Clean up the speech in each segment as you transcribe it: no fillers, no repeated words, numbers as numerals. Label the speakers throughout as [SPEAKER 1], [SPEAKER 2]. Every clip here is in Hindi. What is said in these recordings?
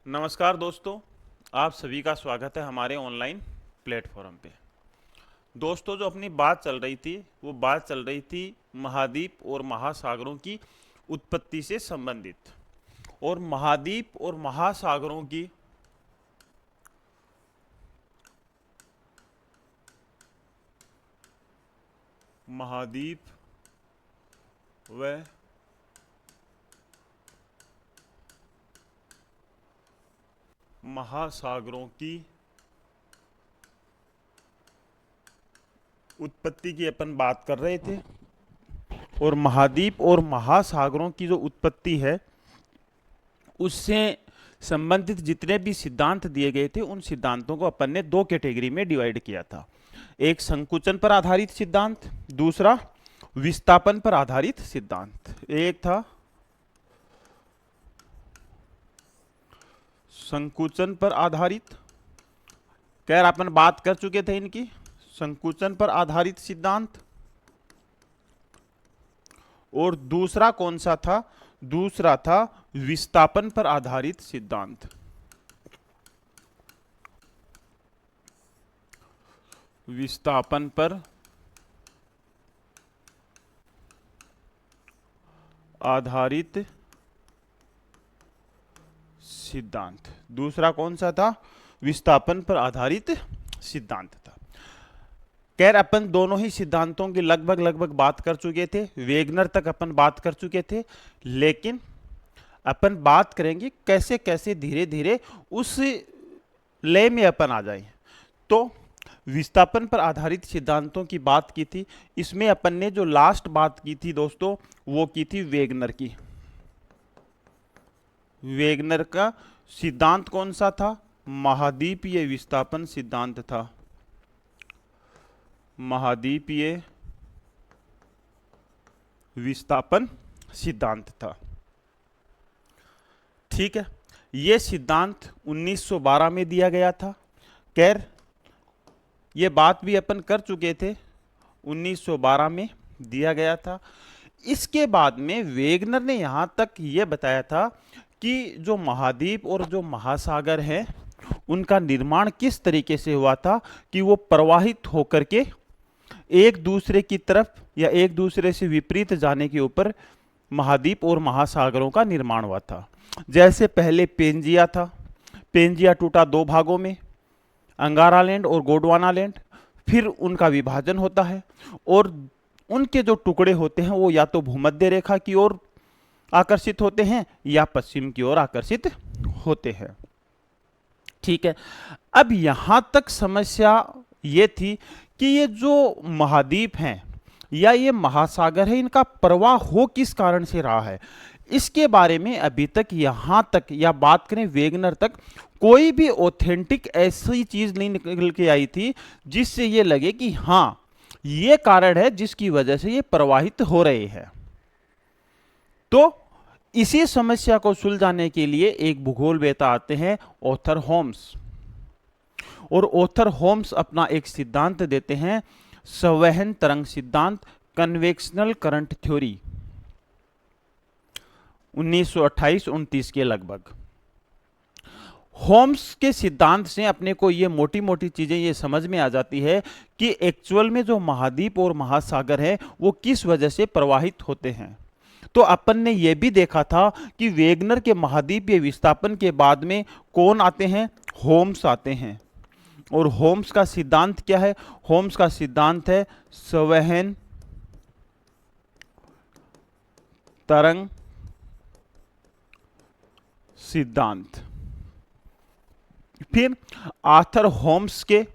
[SPEAKER 1] नमस्कार दोस्तों, आप सभी का स्वागत है हमारे ऑनलाइन प्लेटफॉर्म पे। दोस्तों, जो अपनी बात चल रही थी वो बात चल रही थी महाद्वीप और महासागरों की उत्पत्ति से संबंधित। और महाद्वीप और महाद्वीप व महासागरों की उत्पत्ति की अपन बात कर रहे थे। और महाद्वीप और महासागरों की जो उत्पत्ति है उससे संबंधित जितने भी सिद्धांत दिए गए थे उन सिद्धांतों को अपन ने दो कैटेगरी में डिवाइड किया था। एक संकुचन पर आधारित सिद्धांत, दूसरा विस्थापन पर आधारित सिद्धांत। एक था संकुचन पर आधारित, खैर अपन बात कर चुके थे इनकी, संकुचन पर आधारित सिद्धांत। और दूसरा कौन सा था? दूसरा था विस्थापन पर आधारित सिद्धांत। विस्थापन पर आधारित सिद्धांत। दूसरा कौन सा था? विस्थापन पर आधारित सिद्धांत था। खैर अपन दोनों ही सिद्धांतों की लगभग बात कर चुके थे, वेगनर तक अपन बात कर चुके थे। लेकिन अपन बात करेंगे कैसे कैसे धीरे धीरे उस लय में अपन आ जाए। तो विस्थापन पर आधारित सिद्धांतों की बात की थी, इसमें अपन ने जो लास्ट बात की थी दोस्तों वो की थी वेगनर की। वेगनर का सिद्धांत कौन सा था? महाद्वीपीय विस्थापन सिद्धांत था। महाद्वीपीय विस्थापन सिद्धांत था। ठीक है, यह सिद्धांत 1912 में दिया गया था। खैर ये बात भी अपन कर चुके थे, 1912 में दिया गया था। इसके बाद में वेगनर ने यहां तक ये बताया था कि जो महाद्वीप और जो महासागर हैं उनका निर्माण किस तरीके से हुआ था कि वो प्रवाहित होकर के एक दूसरे की तरफ या एक दूसरे से विपरीत जाने के ऊपर महाद्वीप और महासागरों का निर्माण हुआ था। जैसे पहले पेंजिया था, पेंजिया टूटा दो भागों में, अंगारा लैंड और गोंडवाना लैंड। फिर उनका विभाजन होता है और उनके जो टुकड़े होते हैं वो या तो भूमध्य रेखा की ओर आकर्षित होते हैं या पश्चिम की ओर आकर्षित होते हैं। ठीक है, अब यहां तक समस्या ये थी कि ये जो महाद्वीप हैं या ये महासागर है इनका प्रवाह हो किस कारण से रहा है, इसके बारे में अभी तक यहां तक या बात करें वेगनर तक कोई भी ऑथेंटिक ऐसी चीज नहीं निकल के आई थी जिससे ये लगे कि हां ये कारण है जिसकी वजह से ये प्रवाहित हो रहे हैं। तो इसी समस्या को सुलझाने के लिए एक भूगोलवेत्ता आते हैं, ऑथर होम्स। और ऑथर होम्स अपना एक सिद्धांत देते हैं, संवहन तरंग सिद्धांत, कन्वेक्शनल करंट थ्योरी, 1928-29 के लगभग। होम्स के सिद्धांत से अपने को ये मोटी मोटी चीजें ये समझ में आ जाती है कि एक्चुअल में जो महाद्वीप और महासागर है वो किस वजह से प्रवाहित होते हैं। तो अपन ने यह भी देखा था कि वेगनर के महाद्वीपीय विस्थापन के बाद में कौन आते हैं? होम्स आते हैं। और होम्स का सिद्धांत क्या है? होम्स का सिद्धांत है संवहन तरंग सिद्धांत। फिर आर्थर होम्स के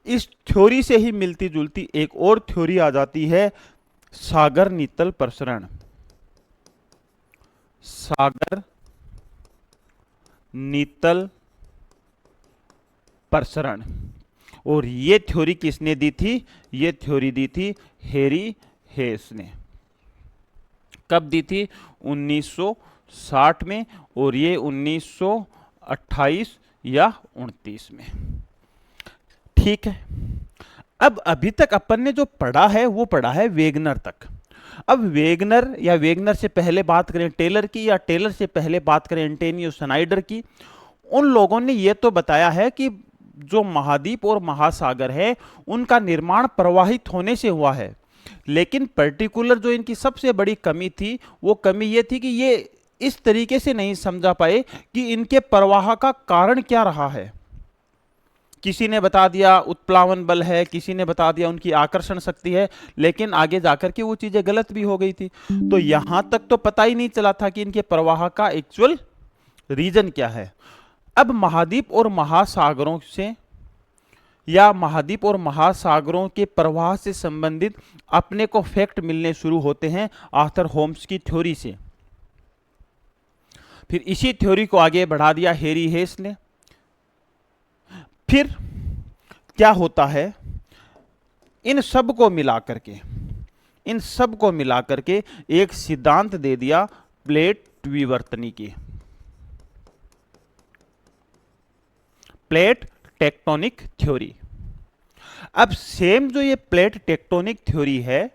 [SPEAKER 1] इस थ्योरी से ही मिलती जुलती एक और थ्योरी आ जाती है, सागर नीतल प्रसरण। सागर नीतल प्रसरण। और ये थ्योरी किसने दी थी? ये थ्योरी दी थी हैरी हेस ने। कब दी थी? 1960 में, और ये 1928 या 29 में। ठीक है, अब अभी तक अपन ने जो पढ़ा है वो पढ़ा है वेगनर तक। अब वेगनर या वेगनर से पहले बात करें टेलर की, या टेलर से पहले बात करें एंटोनियो स्नाइडर की, उन लोगों ने यह तो बताया है कि जो महाद्वीप और महासागर है उनका निर्माण प्रवाहित होने से हुआ है। लेकिन पर्टिकुलर जो इनकी सबसे बड़ी कमी थी, वो कमी ये थी कि ये इस तरीके से नहीं समझा पाए कि इनके प्रवाह का कारण क्या रहा है। किसी ने बता दिया उत्प्लावन बल है, किसी ने बता दिया उनकी आकर्षण शक्ति है, लेकिन आगे जाकर के वो चीजें गलत भी हो गई थी। तो यहां तक तो पता ही नहीं चला था कि इनके प्रवाह का एक्चुअल रीजन क्या है। अब महाद्वीप और महासागरों से या महाद्वीप और महासागरों के प्रवाह से संबंधित अपने को फैक्ट मिलने शुरू होते हैं आर्थर होम्स की थ्योरी से। फिर इसी थ्योरी को आगे बढ़ा दिया हैरी हेस ने। फिर क्या होता है, इन सब को मिलाकर के एक सिद्धांत दे दिया प्लेट विवर्तनी की, प्लेट टेक्टोनिक थ्योरी। अब सेम जो ये प्लेट टेक्टोनिक थ्योरी है,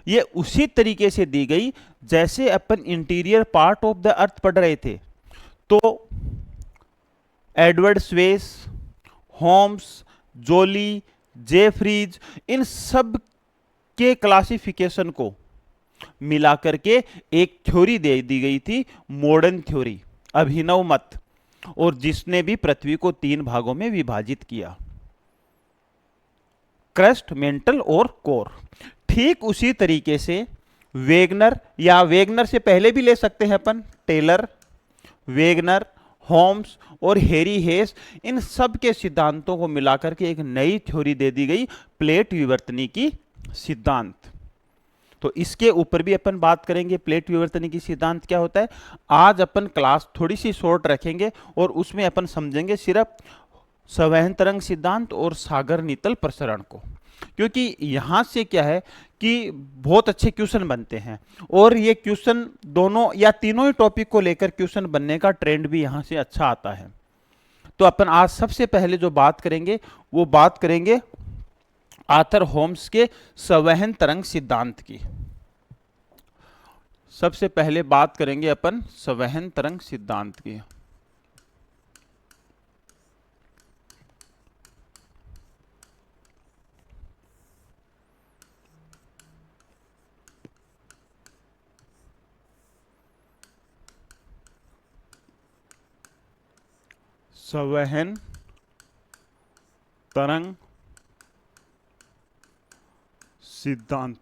[SPEAKER 1] ये उसी तरीके से दी गई जैसे अपन interior part of the earth पढ़ रहे थे। तो Edward Suess, Holmes, Joly, Jeffreys, इन सब के क्लासिफिकेशन को मिलाकर के एक थ्योरी दे दी गई थी, मॉडर्न थ्योरी, अभिनव मत, और जिसने भी पृथ्वी को 3 भागों में विभाजित किया, क्रस्ट, मेंटल और कोर। ठीक उसी तरीके से वेगनर, या वेगनर से पहले भी ले सकते हैं अपन, टेलर, वेगनर, होम्स और हैरी हेस, इन सब के सिद्धांतों को मिलाकर के एक नई थ्योरी दे दी गई, प्लेट विवर्तनी की सिद्धांत। तो इसके ऊपर भी अपन बात करेंगे, प्लेट विवर्तनी की सिद्धांत क्या होता है। आज अपन क्लास थोड़ी सी शॉर्ट रखेंगे और उसमें अपन समझेंगे सिर्फ संवहन तरंग सिद्धांत और सागर नीतल प्रसरण को, क्योंकि यहां से क्या है कि बहुत अच्छे क्वेश्चन बनते हैं, और ये क्वेश्चन दोनों या तीनों ही टॉपिक को लेकर क्वेश्चन बनने का ट्रेंड भी यहां से अच्छा आता है। तो अपन आज सबसे पहले जो बात करेंगे वो बात करेंगे आर्थर होम्स के संवहन तरंग सिद्धांत की। सबसे पहले बात करेंगे अपन संवहन तरंग सिद्धांत की। संवहन तरंग सिद्धांत,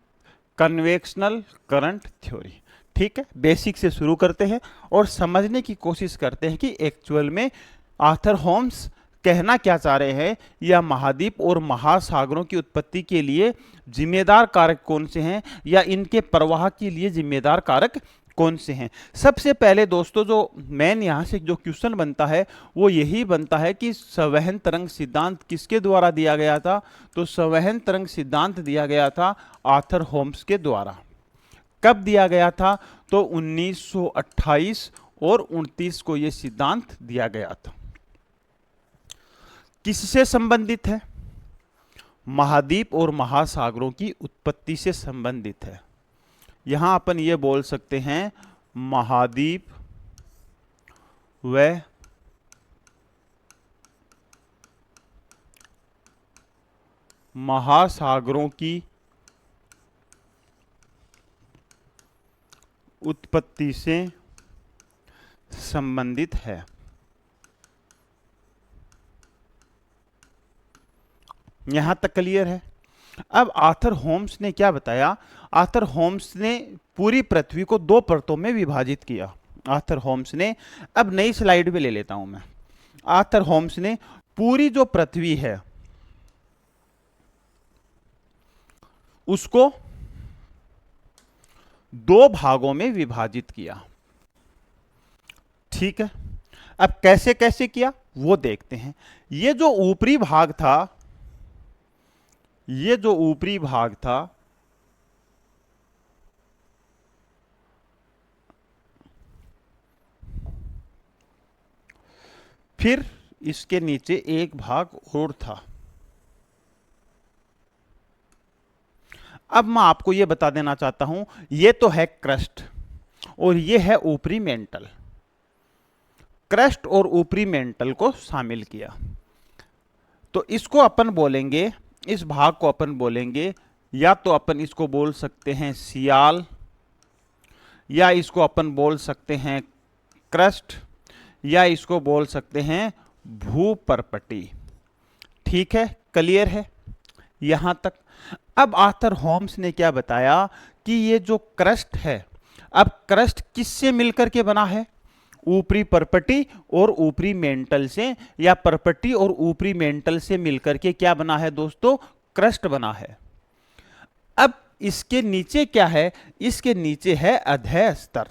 [SPEAKER 1] कन्वेक्शनल करंट थ्योरी। ठीक है, बेसिक से शुरू करते हैं और समझने की कोशिश करते हैं कि एक्चुअल में आर्थर होम्स कहना क्या चाह रहे हैं, या महाद्वीप और महासागरों की उत्पत्ति के लिए जिम्मेदार कारक कौन से हैं, या इनके प्रवाह के लिए जिम्मेदार कारक कौन से हैं। सबसे पहले दोस्तों जो मेन यहाँ से जो क्वेश्चन बनता है वो यही बनता है कि संवहन तरंग सिद्धांत किसके द्वारा दिया गया था। तो संवहन तरंग सिद्धांत दिया गया था आर्थर होम्स के द्वारा। कब दिया गया था? तो 1928 और 29 को यह सिद्धांत दिया गया था। किससे संबंधित है? महाद्वीप और महासागरों की उत्पत्ति से संबंधित है। यहां अपन ये बोल सकते हैं महाद्वीप व महासागरों की उत्पत्ति से संबंधित है। यहां तक क्लियर है। अब आर्थर होम्स ने क्या बताया? आर्थर होम्स ने पूरी पृथ्वी को 2 परतों में विभाजित किया। आर्थर होम्स ने, अब नई स्लाइड पे ले लेता हूं मैं, आर्थर होम्स ने पूरी जो पृथ्वी है उसको 2 भागों में विभाजित किया। ठीक है, अब कैसे कैसे किया वो देखते हैं। ये जो ऊपरी भाग था, ये जो ऊपरी भाग था, फिर इसके नीचे एक भाग और था। अब मैं आपको ये बता देना चाहता हूं, ये तो है क्रस्ट और ये है ऊपरी मेंटल। क्रस्ट और ऊपरी मेंटल को शामिल किया, तो इसको अपन बोलेंगे, इस भाग को अपन बोलेंगे, या तो अपन इसको बोल सकते हैं सियाल, या इसको अपन बोल सकते हैं क्रस्ट, या इसको बोल सकते हैं भूपर्पटी। ठीक है, क्लियर है यहां तक। अब आर्थर होम्स ने क्या बताया कि ये जो क्रस्ट है, अब क्रस्ट किससे मिलकर के बना है? ऊपरी पर्पटी और ऊपरी मेंटल से, या पर्पटी और ऊपरी मेंटल से मिलकर के क्या बना है दोस्तों? क्रस्ट बना है। अब इसके नीचे क्या है? इसके नीचे है अधेय स्तर।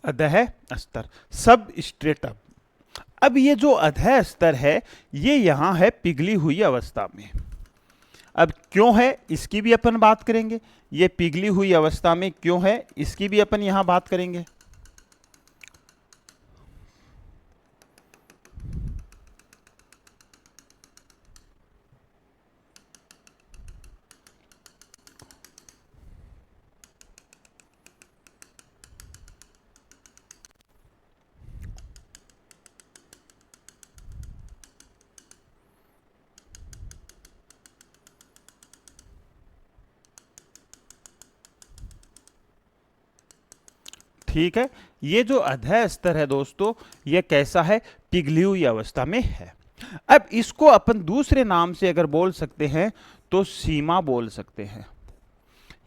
[SPEAKER 1] अधेय स्तर, सब स्ट्रेटम। अब ये जो अधेय स्तर है, ये यहां है पिघली हुई अवस्था में। अब क्यों है इसकी भी अपन बात करेंगे, ये पिघली हुई अवस्था में क्यों है इसकी भी अपन यहां बात करेंगे। ठीक है, ये जो अधेय स्तर है दोस्तों, ये कैसा है? पिघली हुई अवस्था में है। अब इसको अपन दूसरे नाम से अगर बोल सकते हैं तो सीमा बोल सकते हैं,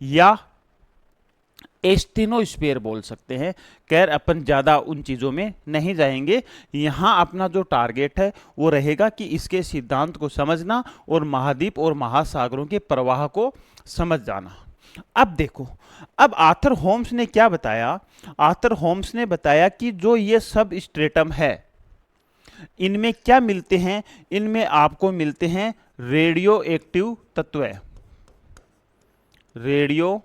[SPEAKER 1] या एस्टेनोस्फीयर बोल सकते हैं। खैर अपन ज्यादा उन चीजों में नहीं जाएंगे, यहां अपना जो टारगेट है वो रहेगा कि इसके सिद्धांत को समझना और महाद्वीप और महासागरों के प्रवाह को समझ जाना। अब देखो, अब आर्थर होम्स ने क्या बताया? आर्थर होम्स ने बताया कि जो ये सब स्ट्रेटम है, इनमें क्या मिलते हैं? इनमें आपको मिलते हैं रेडियो एक्टिव तत्व। रेडियो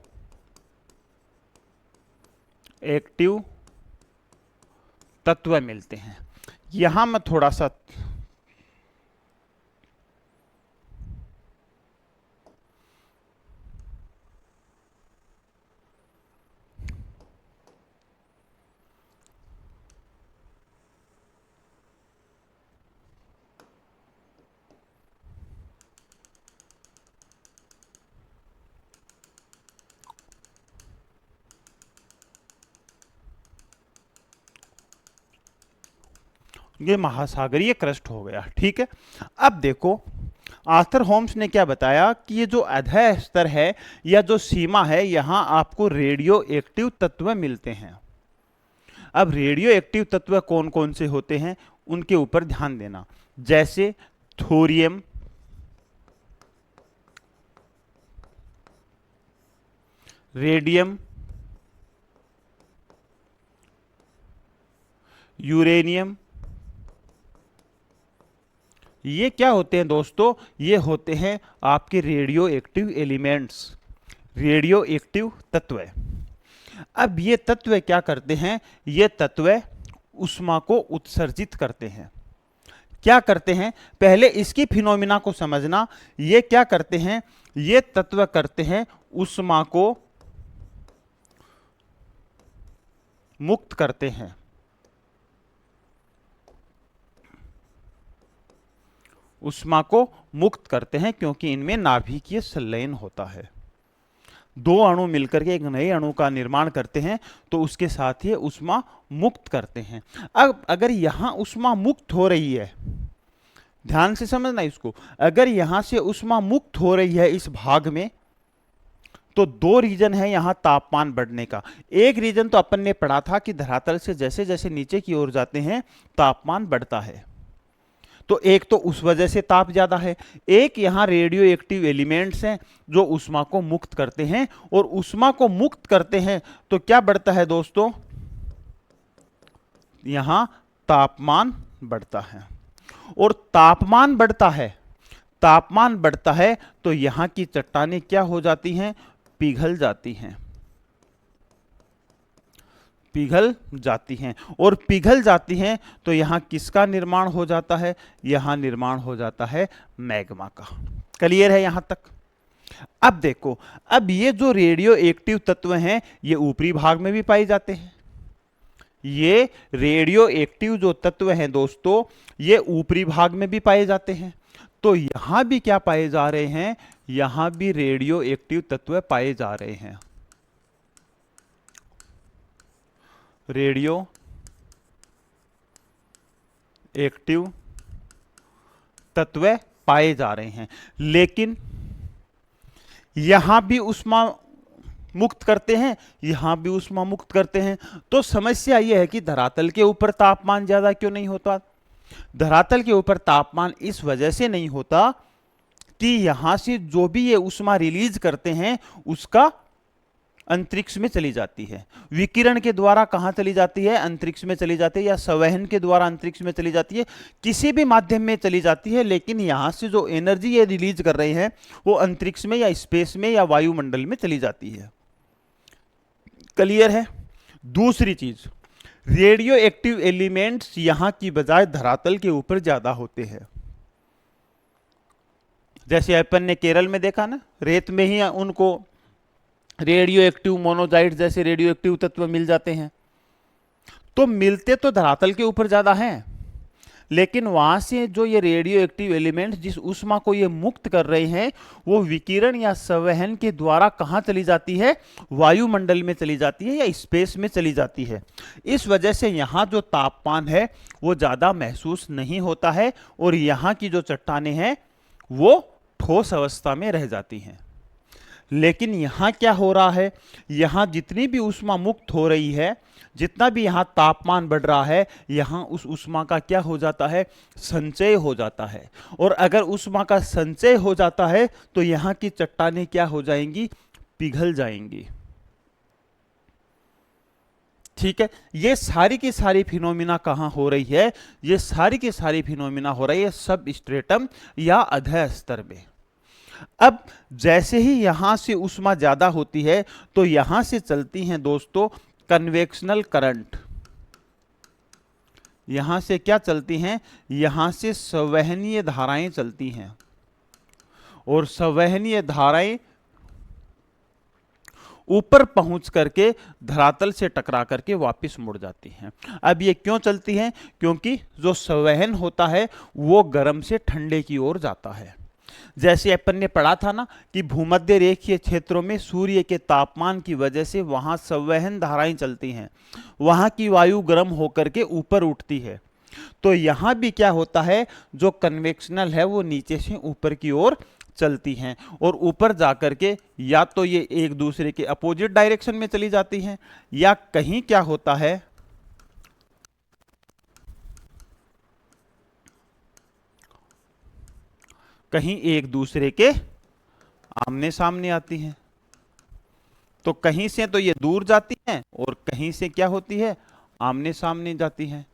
[SPEAKER 1] एक्टिव तत्व मिलते हैं। यहां मैं थोड़ा सा ये महासागरीय क्रस्ट हो गया। ठीक है, अब देखो आर्थर होम्स ने क्या बताया कि ये जो अधेय स्तर है या जो सीमा है, यहां आपको रेडियो एक्टिव तत्व मिलते हैं। अब रेडियो एक्टिव तत्व कौन कौन से होते हैं उनके ऊपर ध्यान देना, जैसे थोरियम, रेडियम, यूरेनियम। ये क्या होते हैं दोस्तों? ये होते हैं आपके radio active elements, radio active तत्व। अब ये तत्व क्या करते हैं? ये तत्व ऊष्मा को उत्सर्जित करते हैं। क्या करते हैं? पहले इसकी फिनोमिना को समझना। ये क्या करते हैं? ये तत्व करते हैं ऊष्मा को मुक्त करते हैं। ऊष्मा को मुक्त करते हैं क्योंकि इनमें नाभिकीय संलयन होता है। दो अणु मिलकर के एक नए अणु का निर्माण करते हैं तो उसके साथ ही ऊष्मा मुक्त करते हैं। अब अगर यहां ऊष्मा मुक्त हो रही है, ध्यान से समझना इसको, अगर यहां से ऊष्मा मुक्त हो रही है इस भाग में, तो दो रीजन है यहां तापमान बढ़ने का। एक रीजन तो अपन ने पढ़ा था कि धरातल से जैसे जैसे नीचे की ओर जाते हैं तापमान बढ़ता है, तो एक तो उस वजह से ताप ज्यादा है, एक यहां रेडियो एक्टिव एलिमेंट्स हैं जो ऊष्मा को मुक्त करते हैं, और ऊष्मा को मुक्त करते हैं तो क्या बढ़ता है दोस्तों? यहां तापमान बढ़ता है, और तापमान बढ़ता है, तापमान बढ़ता है तो यहां की चट्टानें क्या हो जाती हैं? पिघल जाती हैं। पिघल जाती हैं, और पिघल जाती हैं तो यहाँ किसका निर्माण हो जाता है? यहाँ निर्माण हो जाता है मैग्मा का। क्लियर है यहाँ तक? अब देखो, अब ये जो रेडियो एक्टिव तत्व हैं ये ऊपरी भाग में भी पाए जाते हैं। ये रेडियो एक्टिव जो तत्व हैं दोस्तों, ये ऊपरी भाग में भी पाए जाते हैं। तो यहां भी क्या पाए जा रहे हैं? यहां भी रेडियो एक्टिव तत्व पाए जा रहे हैं। रेडियो एक्टिव तत्व पाए जा रहे हैं, लेकिन यहां भी ऊष्मा मुक्त करते हैं, यहां भी ऊष्मा मुक्त करते हैं। तो समस्या यह है कि धरातल के ऊपर तापमान ज्यादा क्यों नहीं होता? धरातल के ऊपर तापमान इस वजह से नहीं होता कि यहां से जो भी ये ऊष्मा रिलीज करते हैं उसका अंतरिक्ष में चली जाती है। विकिरण के द्वारा कहां चली जाती है? अंतरिक्ष में चली जाती है, या संवहन के द्वारा अंतरिक्ष में चली जाती है, किसी भी माध्यम में चली जाती है। लेकिन यहां से जो एनर्जी ये रिलीज कर रहे हैं वो अंतरिक्ष में या स्पेस में या वायुमंडल में चली जाती है। क्लियर है? दूसरी चीज, रेडियो एक्टिव एलिमेंट्स यहां की बजाय धरातल के ऊपर ज्यादा होते हैं। जैसे अपन ने केरल में देखा ना, रेत में ही उनको रेडियो एक्टिव मोनोजाइट जैसे रेडियो एक्टिव तत्व मिल जाते हैं। तो मिलते तो धरातल के ऊपर ज्यादा हैं, लेकिन वहां से जो ये रेडियो एक्टिव एलिमेंट जिस ऊष्मा को ये मुक्त कर रहे हैं वो विकिरण या संवहन के द्वारा कहां चली जाती है? वायुमंडल में चली जाती है या स्पेस में चली जाती है। इस वजह से यहां जो तापमान है वो ज्यादा महसूस नहीं होता है, और यहां की जो चट्टानें हैं वो ठोस अवस्था में रह जाती हैं। लेकिन यहां क्या हो रहा है? यहां जितनी भी ऊष्मा मुक्त हो रही है, जितना भी यहां तापमान बढ़ रहा है, यहां उस ऊष्मा का क्या हो जाता है? संचय हो जाता है। और अगर ऊष्मा का संचय हो जाता है तो यहां की चट्टानें क्या हो जाएंगी? पिघल जाएंगी। ठीक है, ये सारी की सारी फिनोमिना कहां हो रही है? ये सारी की सारी फिनोमिना हो रही है सब स्ट्रेटम या अधः स्तर में। अब जैसे ही यहां से ऊष्मा ज्यादा होती है तो यहां से चलती हैं दोस्तों कन्वेक्शनल करंट। यहां से क्या चलती हैं? यहां से संवहनीय धाराएं चलती हैं, और संवहनीय धाराएं ऊपर पहुंच करके धरातल से टकरा करके वापस मुड़ जाती हैं। अब ये क्यों चलती हैं? क्योंकि जो संवहन होता है वो गर्म से ठंडे की ओर जाता है। जैसे अपन ने पढ़ा था ना कि भूमध्य रेखीय क्षेत्रों में सूर्य के तापमान की वजह से वहां संवहन धाराएं चलती हैं, वहां की वायु गर्म होकर के ऊपर उठती है। तो यहां भी क्या होता है? जो कन्वेक्शनल है वो नीचे से ऊपर की ओर चलती हैं, और ऊपर जाकर के या तो ये एक दूसरे के अपोजिट डायरेक्शन में चली जाती हैं, या कहीं क्या होता है, कहीं एक दूसरे के आमने सामने आती हैं। तो कहीं से तो ये दूर जाती हैं और कहीं से क्या होती है? आमने सामने जाती हैं।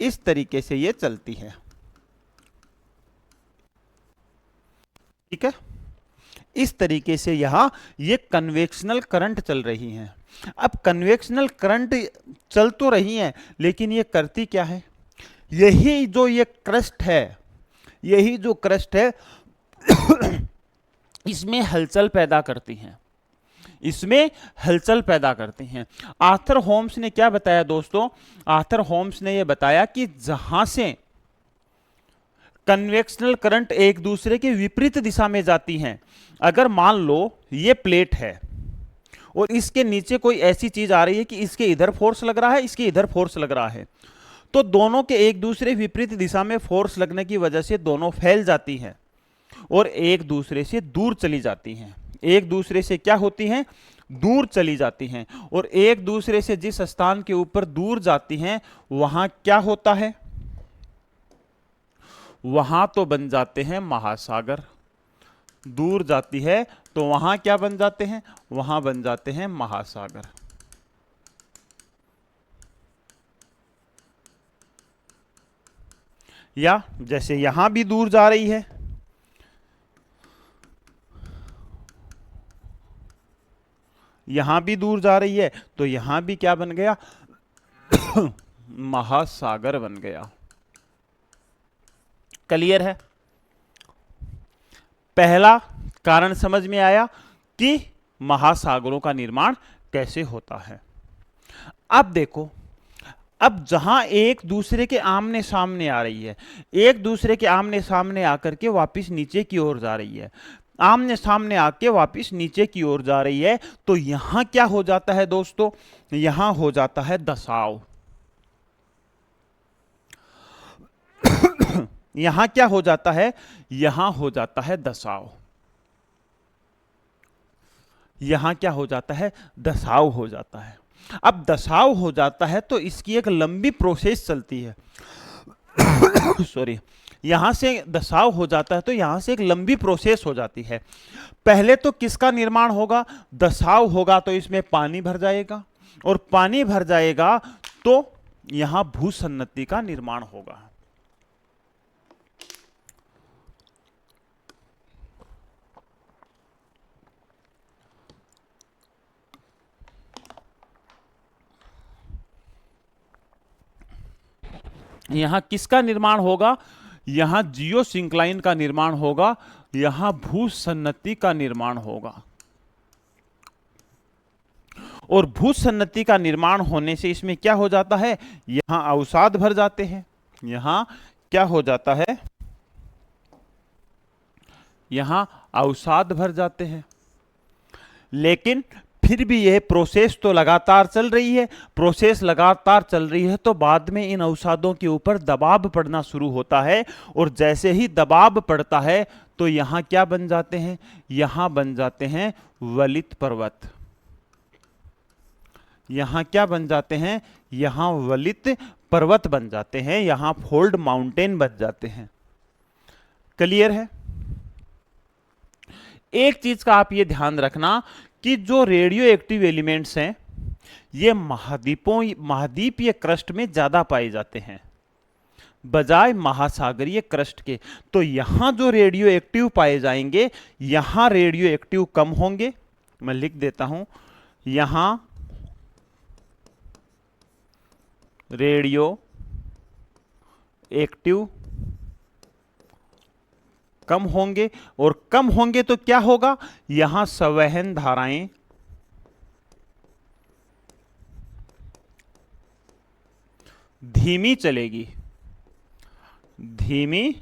[SPEAKER 1] इस तरीके से ये चलती है। ठीक है, इस तरीके से यहां ये कन्वेक्शनल करंट चल रही हैं। अब कन्वेक्शनल करंट चल तो रही हैं, लेकिन ये करती क्या है? यही जो ये क्रस्ट है, यही जो क्रस्ट है इसमें हलचल पैदा करती हैं, इसमें हलचल पैदा करती हैं। आर्थर होम्स ने क्या बताया दोस्तों? आर्थर होम्स ने यह बताया कि जहां से कन्वेक्शनल करंट एक दूसरे के विपरीत दिशा में जाती हैं, अगर मान लो ये प्लेट है और इसके नीचे कोई ऐसी चीज आ रही है कि इसके इधर फोर्स लग रहा है, इसके इधर फोर्स लग रहा है, तो दोनों के एक दूसरे विपरीत दिशा में फोर्स लगने की वजह से दोनों फैल जाती हैं और एक दूसरे से दूर चली जाती हैं। एक दूसरे से क्या होती हैं? दूर चली जाती हैं। और एक दूसरे से जिस स्थान के ऊपर दूर जाती हैं वहां क्या होता है? वहां तो बन जाते हैं महासागर। दूर जाती है तो वहां क्या बन जाते हैं? वहां बन जाते हैं महासागर। या जैसे यहां भी दूर जा रही है, यहां भी दूर जा रही है, तो यहां भी क्या बन गया? महासागर बन गया। क्लियर है? पहला कारण समझ में आया कि महासागरों का निर्माण कैसे होता है। अब देखो, अब जहां एक दूसरे के आमने सामने आ रही है, एक दूसरे के आमने सामने आकर के वापस नीचे की ओर जा रही है, आमने सामने आके वापस नीचे की ओर जा रही है, तो यहां क्या हो जाता है दोस्तों? यहां हो जाता है दसाव। यहां क्या हो जाता है? यहां हो जाता है दसाव। यहां क्या हो जाता है? दसाव हो जाता है। अब दसाव हो जाता है तो इसकी एक लंबी प्रोसेस चलती है। सॉरी, यहां से दसाव हो जाता है तो यहां से एक लंबी प्रोसेस हो जाती है। पहले तो किसका निर्माण होगा? दसाव होगा तो इसमें पानी भर जाएगा, और पानी भर जाएगा तो यहां भूसन्नति का निर्माण होगा। यहां किसका निर्माण होगा? यहां जियोसिंक्लाइन का निर्माण होगा, यहां भूसन्नति का निर्माण होगा। और भूसन्नति का निर्माण होने से इसमें क्या हो जाता है? यहां अवसाद भर जाते हैं। यहां क्या हो जाता है? यहां अवसाद भर जाते हैं। लेकिन फिर भी यह प्रोसेस तो लगातार चल रही है। प्रोसेस लगातार चल रही है तो बाद में इन अवसादों के ऊपर दबाव पड़ना शुरू होता है, और जैसे ही दबाव पड़ता है तो यहां क्या बन जाते हैं? यहां बन जाते हैं वलित पर्वत। यहां क्या बन जाते हैं? यहां वलित पर्वत बन जाते हैं, यहां फोल्ड माउंटेन बन जाते हैं। क्लियर है? एक चीज का आप ये ध्यान रखना कि जो रेडियो एक्टिव एलिमेंट्स हैं ये महाद्वीपीय क्रस्ट में ज्यादा पाए जाते हैं बजाय महासागरीय क्रस्ट के। तो यहां जो रेडियो एक्टिव पाए जाएंगे, यहां रेडियो एक्टिव कम होंगे। मैं लिख देता हूं, यहां रेडियो एक्टिव कम होंगे, और कम होंगे तो क्या होगा? यहां संवहन धाराएं धीमी चलेगी, धीमी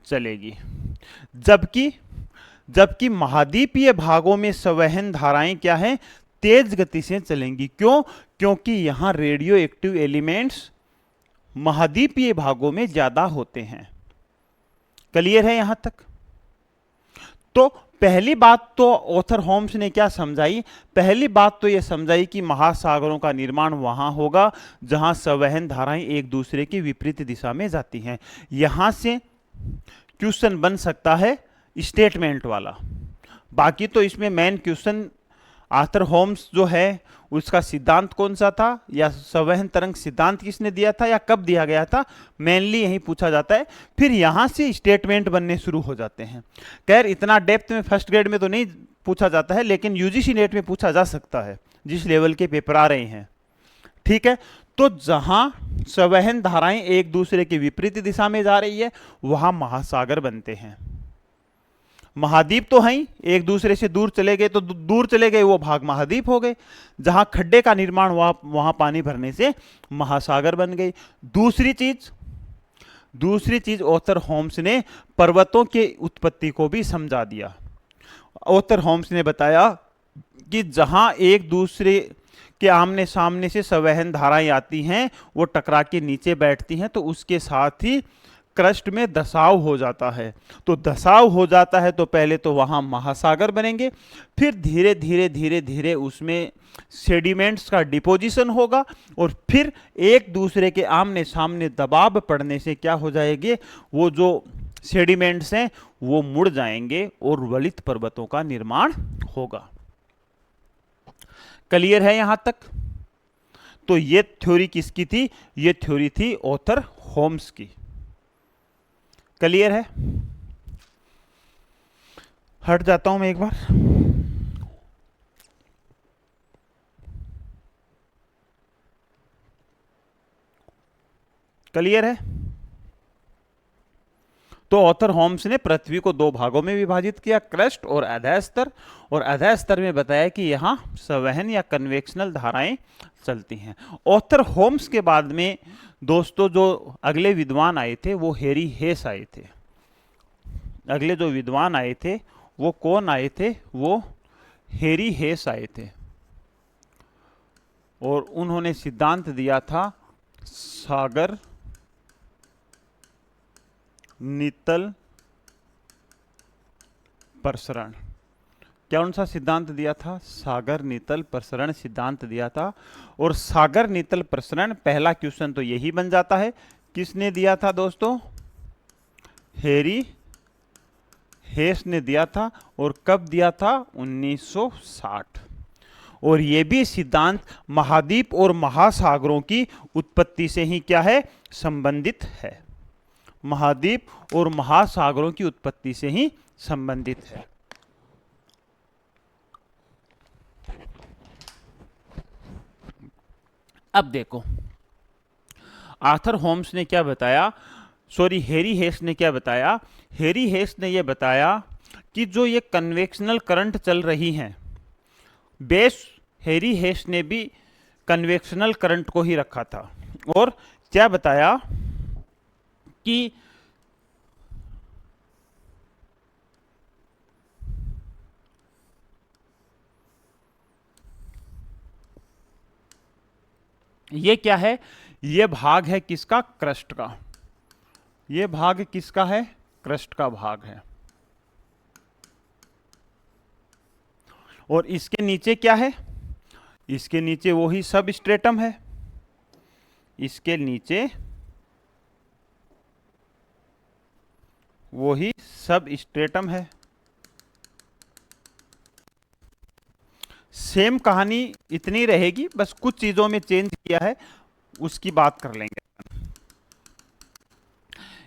[SPEAKER 1] चलेगी। जबकि महाद्वीपीय भागों में संवहन धाराएं क्या हैं? तेज गति से चलेंगी। क्यों? क्योंकि यहां रेडियो एक्टिव एलिमेंट्स महाद्वीपीय भागों में ज्यादा होते हैं। क्लियर है यहां तक? तो पहली बात तो ऑथर होम्स ने क्या समझाई? पहली बात तो यह समझाई कि महासागरों का निर्माण वहां होगा जहां संवहन धाराएं एक दूसरे की विपरीत दिशा में जाती हैं। यहां से क्वेश्चन बन सकता है स्टेटमेंट वाला। बाकी तो इसमें मेन क्वेश्चन आर्थर होम्स जो है उसका सिद्धांत कौन सा था, या संवहन तरंग सिद्धांत किसने दिया था, या कब दिया गया था, मेनली यही पूछा जाता है। फिर यहां से स्टेटमेंट बनने शुरू हो जाते हैं। खैर इतना डेप्थ में फर्स्ट ग्रेड में तो नहीं पूछा जाता है, लेकिन यूजीसी नेट में पूछा जा सकता है जिस लेवल के पेपर आ रहे हैं। ठीक है, तो जहां संवहन धाराएं एक दूसरे के विपरीत दिशा में जा रही है वहां महासागर बनते हैं। महाद्वीप तो हैं, एक दूसरे से दूर चले गए तो दूर चले गए वो भाग महाद्वीप हो गए। जहां खड्डे का निर्माण हुआ वहां पानी भरने से महासागर बन गई। दूसरी चीज ऑथर होम्स ने पर्वतों के उत्पत्ति को भी समझा दिया। ऑथर होम्स ने बताया कि जहां एक दूसरे के आमने सामने से संवहन धाराएं आती हैं वो टकरा के नीचे बैठती हैं, तो उसके साथ ही क्रस्ट में दसाव हो जाता है। तो दसाव हो जाता है तो पहले तो वहां महासागर बनेंगे, फिर धीरे धीरे धीरे धीरे उसमें सेडिमेंट्स का डिपोजिशन होगा, और फिर एक दूसरे के आमने सामने दबाव पड़ने से क्या हो जाएंगे? वो जो सेडिमेंट्स हैं वो मुड़ जाएंगे और वलित पर्वतों का निर्माण होगा। क्लियर है यहां तक? तो ये थ्योरी किसकी थी? ये थ्योरी थी ऑथर होम्स की। क्लियर है? हट जाता हूं मैं एक बार। क्लियर है? तो ऑथर होम्स ने पृथ्वी को दो भागों में विभाजित किया, क्रस्ट और अधः स्तर, और अधः स्तर में बताया कि यहां संवहन या कन्वेक्शनल धाराएं चलती हैं। ऑथर होम्स के बाद में दोस्तों जो अगले विद्वान आए थे वो हेरी हेस आए थे। अगले जो विद्वान आए थे वो कौन आए थे? वो हेरी हेस आए थे, और उन्होंने सिद्धांत दिया था सागर नीतल प्रसरण। कौन सा सिद्धांत दिया था? सागर नीतल प्रसरण सिद्धांत दिया था। और सागर नीतल प्रसरण, पहला क्वेश्चन तो यही बन जाता है, किसने दिया था दोस्तों? हेरी हेस ने दिया था। और कब दिया था? 1960। और ये भी सिद्धांत महाद्वीप और महासागरों की उत्पत्ति से ही क्या है? संबंधित है। महाद्वीप और महासागरों की उत्पत्ति से ही संबंधित है। अब देखो आर्थर होम्स ने क्या बताया, सॉरी हेरी हेस ने क्या बताया? हेरी हेस ने यह बताया कि जो ये कन्वेक्शनल करंट चल रही हैं, बेस हेरी हेस ने भी कन्वेक्शनल करंट को ही रखा था। और क्या बताया कि ये क्या है? ये भाग है किसका? क्रस्ट का। ये भाग किसका है? क्रस्ट का भाग है। और इसके नीचे क्या है? इसके नीचे वही सब स्ट्रेटम है। इसके नीचे वही सब स्ट्रेटम है। सेम कहानी इतनी रहेगी, बस कुछ चीजों में चेंज किया है, उसकी बात कर लेंगे।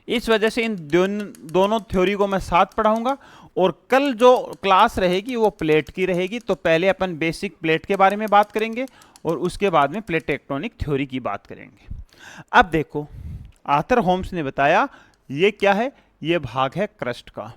[SPEAKER 1] इस वजह से इन दोनों थ्योरी को मैं साथ पढ़ाऊंगा। और कल जो क्लास रहेगी वो प्लेट की रहेगी। तो पहले अपन बेसिक प्लेट के बारे में बात करेंगे और उसके बाद में प्लेट टेक्टोनिक थ्योरी की बात करेंगे। अब देखो आर्थर होम्स ने बताया ये क्या है? ये भाग है क्रस्ट का।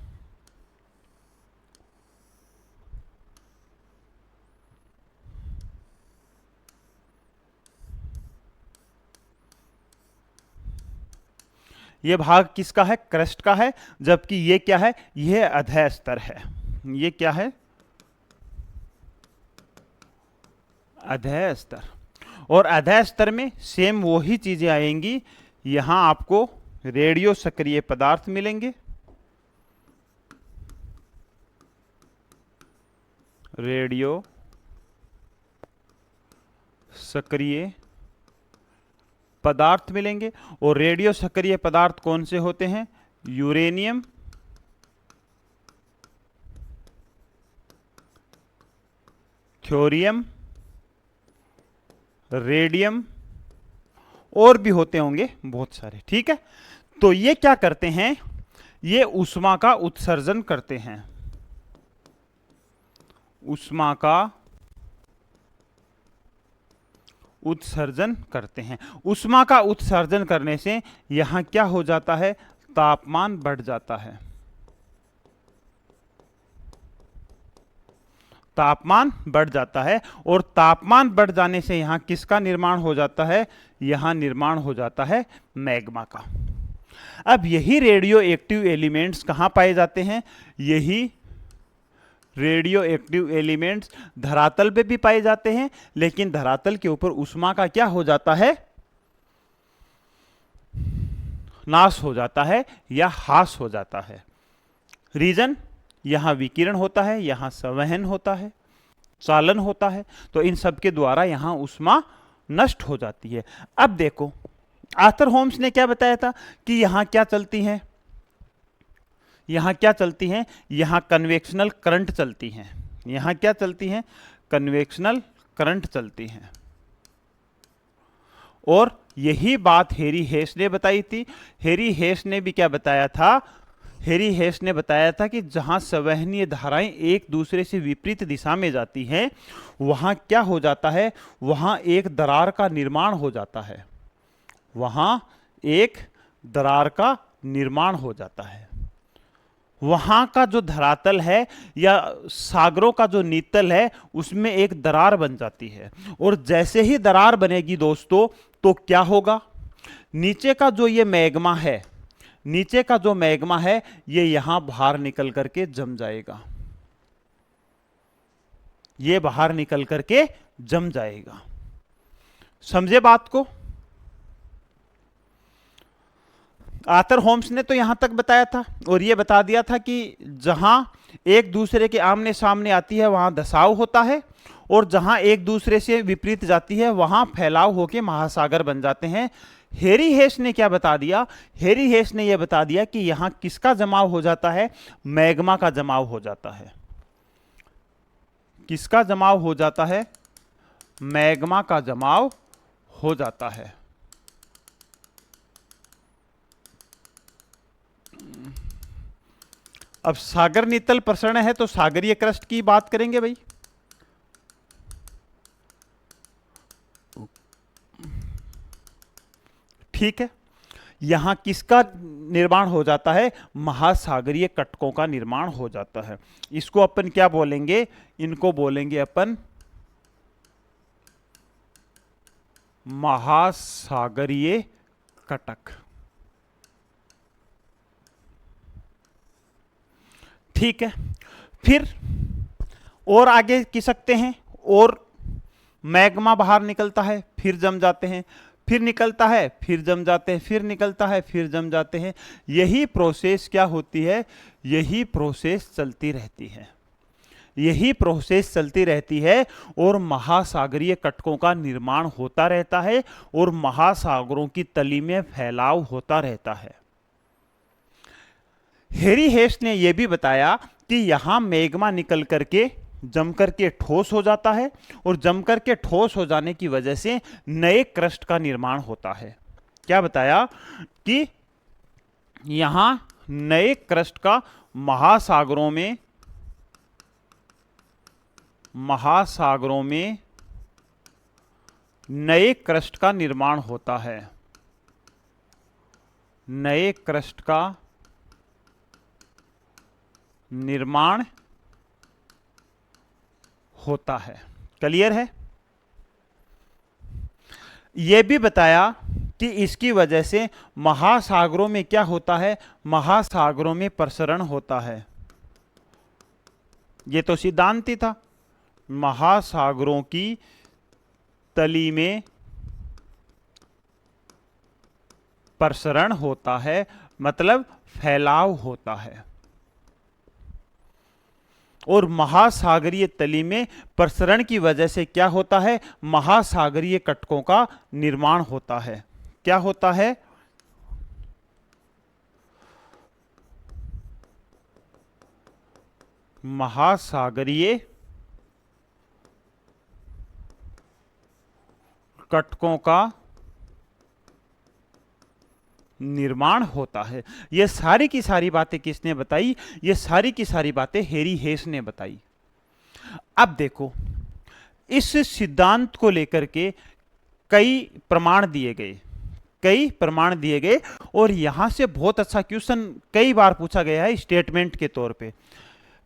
[SPEAKER 1] ये भाग किसका है? क्रस्ट का है। जबकि ये क्या है? यह अधः स्तर है। ये क्या है? अधः स्तर। और अधः स्तर में सेम वही चीजें आएंगी। यहां आपको रेडियो सक्रिय पदार्थ मिलेंगे, रेडियो सक्रिय पदार्थ मिलेंगे। और रेडियो सक्रिय पदार्थ कौन से होते हैं? यूरेनियम, थोरियम, रेडियम, और भी होते होंगे बहुत सारे। ठीक है, तो ये क्या करते हैं? ये ऊष्मा का उत्सर्जन करते हैं। ऊष्मा का उत्सर्जन करते हैं। ऊष्मा का उत्सर्जन करने से यहां क्या हो जाता है? तापमान बढ़ जाता है। तापमान बढ़ जाता है। और तापमान बढ़ जाने से यहां किसका निर्माण हो जाता है? यहां निर्माण हो जाता है मैग्मा का। अब यही रेडियो एक्टिव एलिमेंट्स कहां पाए जाते हैं? यही रेडियो एक्टिव एलिमेंट्स धरातल पे भी पाए जाते हैं, लेकिन धरातल के ऊपर ऊष्मा का क्या हो जाता है? नाश हो जाता है या ह्रास हो जाता है। रीजन, यहां विकिरण होता है, यहां संवहन होता है, चालन होता है। तो इन सब के द्वारा यहां ऊष्मा नष्ट हो जाती है। अब देखो आर्थर होम्स ने क्या बताया था कि यहां क्या चलती हैं? यहां क्या चलती हैं? यहां कन्वेक्शनल करंट चलती हैं। यहां क्या चलती हैं? कन्वेक्शनल करंट चलती हैं। और यही बात हेरी हेस ने बताई थी। हेरी हेस ने भी क्या बताया था? हेरी हेस ने बताया था कि जहां संवहनीय धाराएं एक दूसरे से विपरीत दिशा में जाती हैं, वहां क्या हो जाता है? वहां एक दरार का निर्माण हो जाता है। वहां एक दरार का निर्माण हो जाता है। वहां का जो धरातल है या सागरों का जो नीतल है उसमें एक दरार बन जाती है, और जैसे ही दरार बनेगी दोस्तों तो क्या होगा, नीचे का जो ये मैग्मा है, नीचे का जो मैग्मा है ये यहां बाहर निकल करके जम जाएगा, ये बाहर निकल करके जम जाएगा। समझे बात को? आर्थर होम्स ने तो यहां तक बताया था और ये बता दिया था कि जहां एक दूसरे के आमने सामने आती है वहां धसाव होता है, और जहां एक दूसरे से विपरीत जाती है वहां फैलाव होकर महासागर बन जाते हैं। हेरी हेस ने क्या बता दिया, हेरी हेस ने यह बता दिया कि यहां किसका जमाव हो जाता है, मैग्मा का जमाव हो जाता है। किसका जमाव हो जाता है, मैग्मा का जमाव हो जाता है। अब सागर नीतल प्रसरण है तो सागरीय क्रस्ट की बात करेंगे भाई। ठीक है, यहां किसका निर्माण हो जाता है, महासागरीय कटकों का निर्माण हो जाता है। इसको अपन क्या बोलेंगे, इनको बोलेंगे अपन महासागरीय कटक। ठीक है, फिर और आगे की सकते हैं, और मैग्मा बाहर निकलता है फिर जम जाते हैं, फिर निकलता है फिर जम जाते हैं, फिर निकलता है फिर जम जाते हैं। यही प्रोसेस क्या होती है, यही प्रोसेस चलती रहती है, यही प्रोसेस चलती रहती है, और महासागरीय कटकों का निर्माण होता रहता है, और महासागरों की तली में फैलाव होता रहता है। हेरी हेस ने यह भी बताया कि यहां मैग्मा निकल करके जम करके ठोस हो जाता है, और जम करके ठोस हो जाने की वजह से नए क्रस्ट का निर्माण होता है। क्या बताया कि यहां नए क्रस्ट का महासागरों में नए क्रस्ट का निर्माण होता है, नए क्रस्ट का निर्माण होता है। क्लियर है? यह भी बताया कि इसकी वजह से महासागरों में क्या होता है, महासागरों में प्रसरण होता है। यह तो सिद्धांत ही था, महासागरों की तली में प्रसरण होता है, मतलब फैलाव होता है, और महासागरीय तली में प्रसरण की वजह से क्या होता है, महासागरीय कटकों का निर्माण होता है। क्या होता है, महासागरीय कटकों का निर्माण होता है। ये सारी की सारी बातें किसने बताई, ये सारी की सारी बातें हेरी हेस ने बताई। अब देखो, इस सिद्धांत को लेकर के कई प्रमाण दिए गए, कई प्रमाण दिए गए, और यहां से बहुत अच्छा क्वेश्चन कई बार पूछा गया है स्टेटमेंट के तौर पे।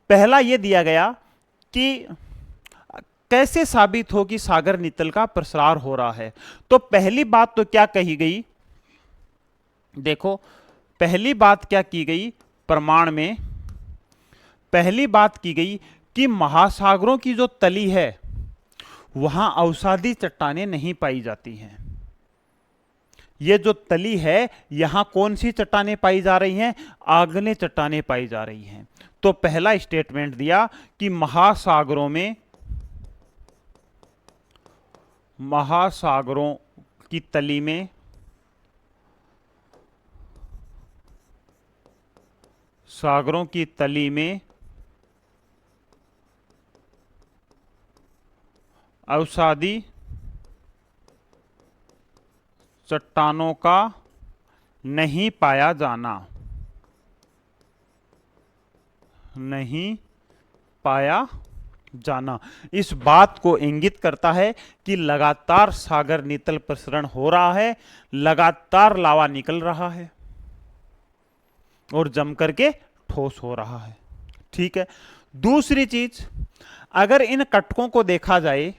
[SPEAKER 1] पहला यह दिया गया कि कैसे साबित हो कि सागर नीतल का प्रसार हो रहा है। तो पहली बात तो क्या कही गई, देखो पहली बात क्या की गई प्रमाण में, पहली बात की गई कि महासागरों की जो तली है वहां अवसादी चट्टानें नहीं पाई जाती हैं। ये जो तली है यहां कौन सी चट्टानें पाई जा रही हैं, आग्नेय चट्टानें पाई जा रही हैं। तो पहला स्टेटमेंट दिया कि महासागरों की तली में सागरों की तली में अवसादी चट्टानों का नहीं पाया जाना, नहीं पाया जाना इस बात को इंगित करता है कि लगातार सागर नीतल प्रसरण हो रहा है, लगातार लावा निकल रहा है और जम करके ठोस हो रहा है। ठीक है। दूसरी चीज, अगर इन कटकों को देखा जाए,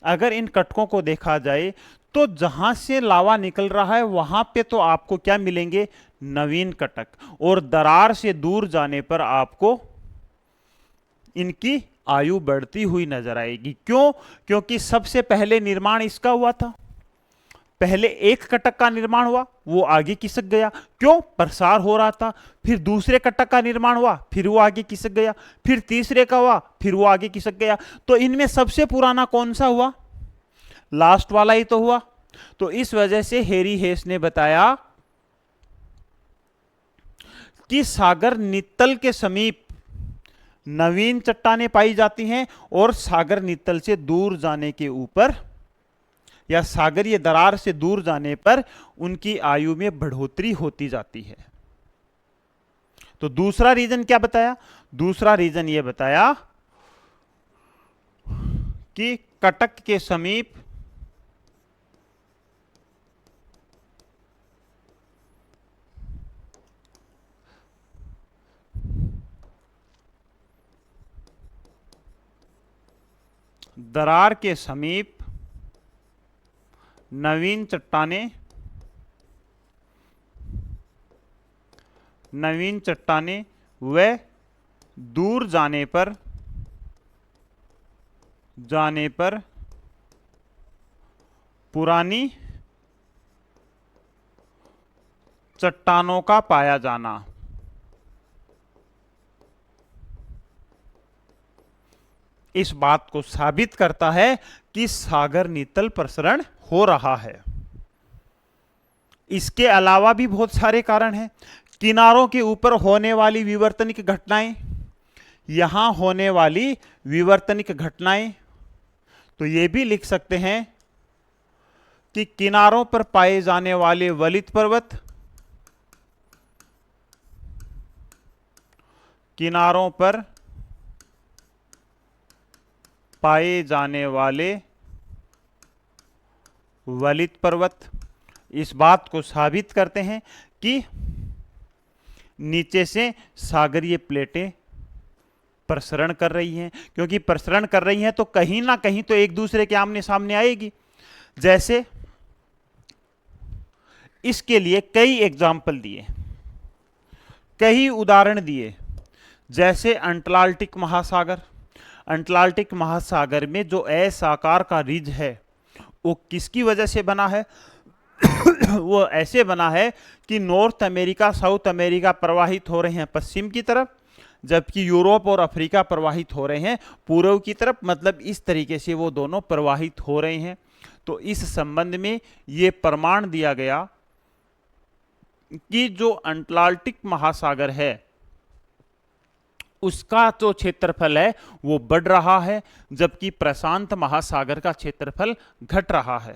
[SPEAKER 1] अगर इन कटकों को देखा जाए तो जहां से लावा निकल रहा है वहां पे तो आपको क्या मिलेंगे, नवीन कटक, और दरार से दूर जाने पर आपको इनकी आयु बढ़ती हुई नजर आएगी। क्यों? क्योंकि सबसे पहले निर्माण इसका हुआ था, पहले एक कटक का निर्माण हुआ, वो आगे खिसक गया। क्यों? प्रसार हो रहा था। फिर दूसरे कटक का निर्माण हुआ, फिर वो आगे खिसक गया। फिर तीसरे का हुआ, फिर वो आगे खिसक गया। तो इनमें सबसे पुराना कौन सा हुआ? लास्ट वाला ही तो हुआ। तो इस वजह से हेरी हेस ने बताया कि सागर नित्तल के समीप नवीन चट्टानें पाई जाती हैं और सागर नित्तल से दूर जाने के ऊपर या सागरीय दरार से दूर जाने पर उनकी आयु में बढ़ोतरी होती जाती है। तो दूसरा रीजन क्या बताया? दूसरा रीजन यह बताया कि कटक के समीप दरार के समीप नवीन चट्टानें व दूर जाने पर पुरानी चट्टानों का पाया जाना, इस बात को साबित करता है कि सागर नित्तल प्रसरण हो रहा है। इसके अलावा भी बहुत सारे कारण हैं। किनारों के ऊपर होने वाली विवर्तनिक घटनाएं, यहां होने वाली विवर्तनिक घटनाएं, तो ये भी लिख सकते हैं कि किनारों पर पाए जाने वाले वलित पर्वत, किनारों पर पाए जाने वाले वलित पर्वत इस बात को साबित करते हैं कि नीचे से सागरीय प्लेटें प्रसरण कर रही हैं। क्योंकि प्रसरण कर रही हैं तो कहीं ना कहीं तो एक दूसरे के आमने सामने आएगी। जैसे इसके लिए कई एग्जाम्पल दिए, कई उदाहरण दिए। जैसे अंटार्कटिक महासागर, अंटार्कटिक महासागर में जो एस आकार का रिज है वो किसकी वजह से बना है? वो ऐसे बना है कि नॉर्थ अमेरिका, साउथ अमेरिका प्रवाहित हो रहे हैं पश्चिम की तरफ, जबकि यूरोप और अफ्रीका प्रवाहित हो रहे हैं पूर्व की तरफ। मतलब इस तरीके से वो दोनों प्रवाहित हो रहे हैं। तो इस संबंध में ये प्रमाण दिया गया कि जो अंटार्कटिक महासागर है उसका जो क्षेत्रफल है वो बढ़ रहा है, जबकि प्रशांत महासागर का क्षेत्रफल घट रहा है।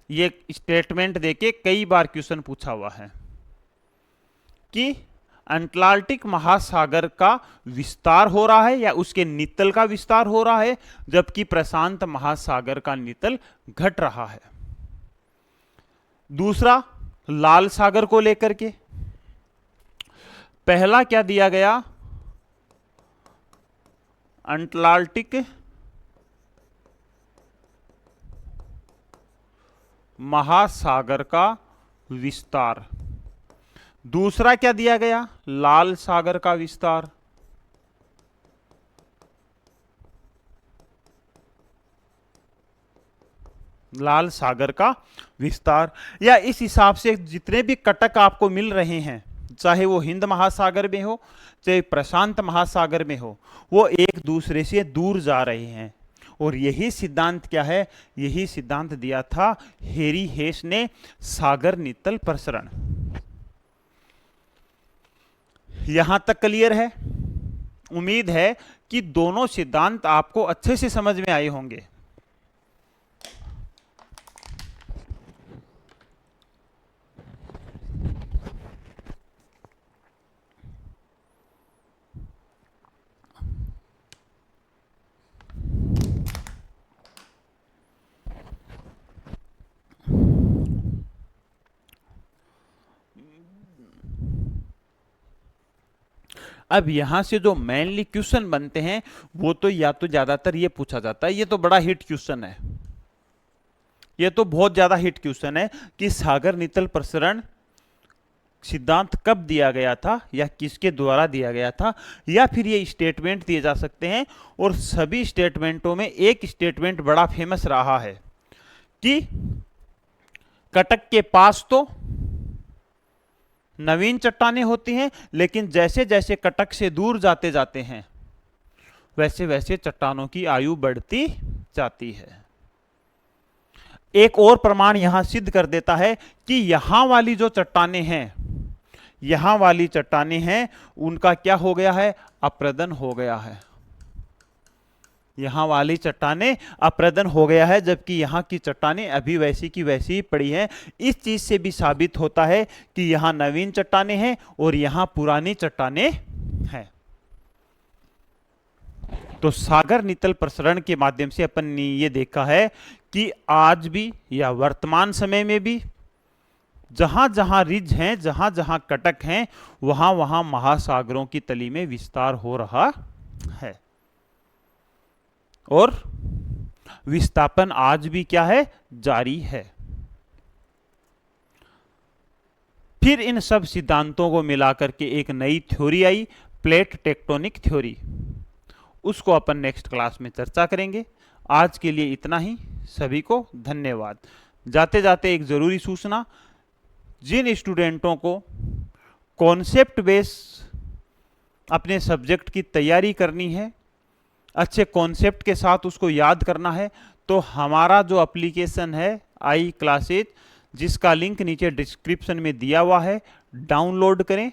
[SPEAKER 1] ये स्टेटमेंट देके कई बार क्वेश्चन पूछा हुआ है कि अंटार्कटिक महासागर का विस्तार हो रहा है या उसके नितल का विस्तार हो रहा है, जबकि प्रशांत महासागर का नितल घट रहा है। दूसरा, लाल सागर को लेकर के पहला क्या दिया गया? अंटार्कटिक महासागर का विस्तार। दूसरा क्या दिया गया? लाल सागर का विस्तार। लाल सागर का विस्तार। या इस हिसाब से जितने भी कटक आपको मिल रहे हैं, चाहे वो हिंद महासागर में हो चाहे प्रशांत महासागर में हो, वो एक दूसरे से दूर जा रहे हैं। और यही सिद्धांत क्या है? यही सिद्धांत दिया था हेरी हेस ने, सागर नित्तल प्रसरण। यहां तक क्लियर है? उम्मीद है कि दोनों सिद्धांत आपको अच्छे से समझ में आए होंगे। अब यहां से जो मेनली क्वेश्चन बनते हैं वो तो या तो ज्यादातर ये पूछा जाता है, ये तो बड़ा हिट क्वेश्चन है, ये तो बहुत ज्यादा हिट क्वेश्चन है कि सागर नितल प्रसरण सिद्धांत कब दिया गया था या किसके द्वारा दिया गया था, या फिर ये स्टेटमेंट दिए जा सकते हैं। और सभी स्टेटमेंटों में एक स्टेटमेंट बड़ा फेमस रहा है कि कटक के पास तो नवीन चट्टानें होती हैं, लेकिन जैसे जैसे कटक से दूर जाते जाते हैं वैसे वैसे चट्टानों की आयु बढ़ती जाती है। एक और प्रमाण यहां सिद्ध कर देता है कि यहां वाली जो चट्टानें हैं, यहां वाली चट्टानें हैं, उनका क्या हो गया है, अप्रदन हो गया है। यहां वाली चट्टानें अप्रदन हो गया है, जबकि यहां की चट्टानें अभी वैसी की वैसी ही पड़ी हैं। इस चीज से भी साबित होता है कि यहां नवीन चट्टानें हैं और यहां पुरानी चट्टानें हैं। तो सागर नितल प्रसरण के माध्यम से अपन ने ये देखा है कि आज भी या वर्तमान समय में भी जहां जहां रिज हैं, जहां जहां कटक हैं, वहां वहां महासागरों की तली में विस्तार हो रहा है और विस्थापन आज भी क्या है, जारी है। फिर इन सब सिद्धांतों को मिलाकर के एक नई थ्योरी आई, प्लेट टेक्टोनिक थ्योरी। उसको अपन नेक्स्ट क्लास में चर्चा करेंगे। आज के लिए इतना ही। सभी को धन्यवाद। जाते जाते एक जरूरी सूचना, जिन स्टूडेंटों को कॉन्सेप्ट बेस अपने सब्जेक्ट की तैयारी करनी है, अच्छे कॉन्सेप्ट के साथ उसको याद करना है, तो हमारा जो एप्लीकेशन है आई क्लासेज, जिसका लिंक नीचे डिस्क्रिप्शन में दिया हुआ है, डाउनलोड करें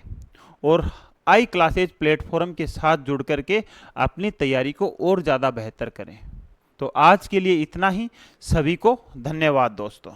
[SPEAKER 1] और आई क्लासेज प्लेटफॉर्म के साथ जुड़ करके अपनी तैयारी को और ज़्यादा बेहतर करें। तो आज के लिए इतना ही। सभी को धन्यवाद दोस्तों।